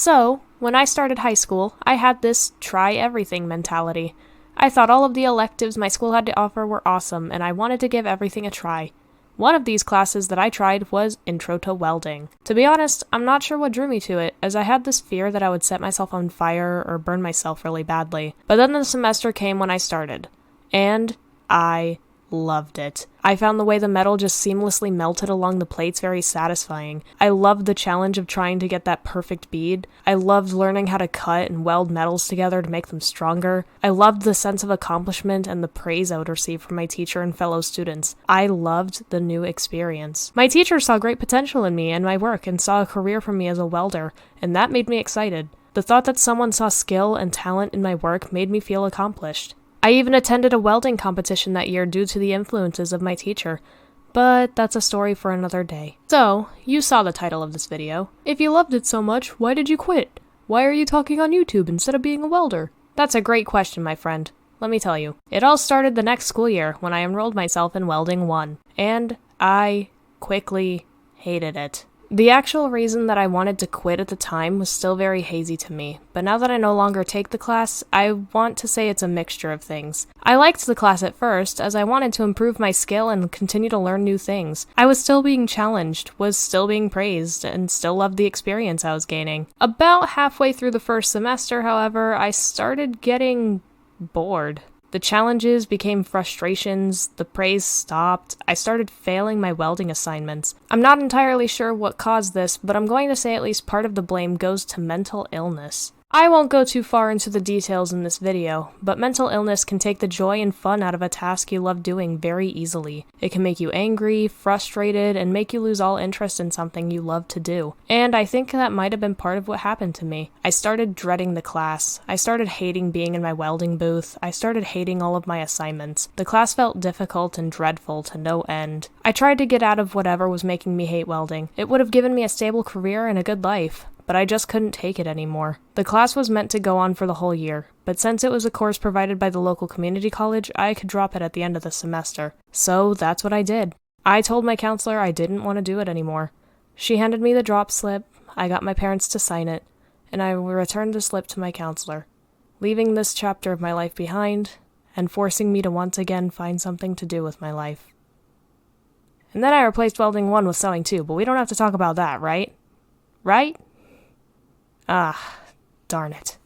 So, when I started high school, I had this try-everything mentality. I thought all of the electives my school had to offer were awesome, and I wanted to give everything a try. One of these classes that I tried was Intro to Welding. To be honest, I'm not sure what drew me to it, as I had this fear that I would set myself on fire or burn myself really badly. But then the semester came when I started, and I loved it. I found the way the metal just seamlessly melted along the plates very satisfying. I loved the challenge of trying to get that perfect bead. I loved learning how to cut and weld metals together to make them stronger. I loved the sense of accomplishment and the praise I would receive from my teacher and fellow students. I loved the new experience. My teacher saw great potential in me and my work and saw a career for me as a welder, and that made me excited. The thought that someone saw skill and talent in my work made me feel accomplished. I even attended a welding competition that year due to the influences of my teacher, but that's a story for another day. So, you saw the title of this video. If you loved it so much, why did you quit? Why are you talking on YouTube instead of being a welder? That's a great question, my friend. Let me tell you. It all started the next school year when I enrolled myself in Welding 1, and I quickly hated it. The actual reason that I wanted to quit at the time was still very hazy to me, but now that I no longer take the class, I want to say it's a mixture of things. I liked the class at first, as I wanted to improve my skill and continue to learn new things. I was still being challenged, was still being praised, and still loved the experience I was gaining. About halfway through the first semester, however, I started getting bored. The challenges became frustrations, the praise stopped, I started failing my welding assignments. I'm not entirely sure what caused this, but I'm going to say at least part of the blame goes to mental illness. I won't go too far into the details in this video, but mental illness can take the joy and fun out of a task you love doing very easily. It can make you angry, frustrated, and make you lose all interest in something you love to do. And I think that might have been part of what happened to me. I started dreading the class. I started hating being in my welding booth. I started hating all of my assignments. The class felt difficult and dreadful to no end. I tried to get out of whatever was making me hate welding. It would have given me a stable career and a good life, but I just couldn't take it anymore. The class was meant to go on for the whole year, but since it was a course provided by the local community college, I could drop it at the end of the semester. So that's what I did. I told my counselor I didn't want to do it anymore. She handed me the drop slip, I got my parents to sign it, and I returned the slip to my counselor, leaving this chapter of my life behind and forcing me to once again find something to do with my life. And then I replaced Welding 1 with Sewing 2, but we don't have to talk about that, right? Right? Ah, darn it.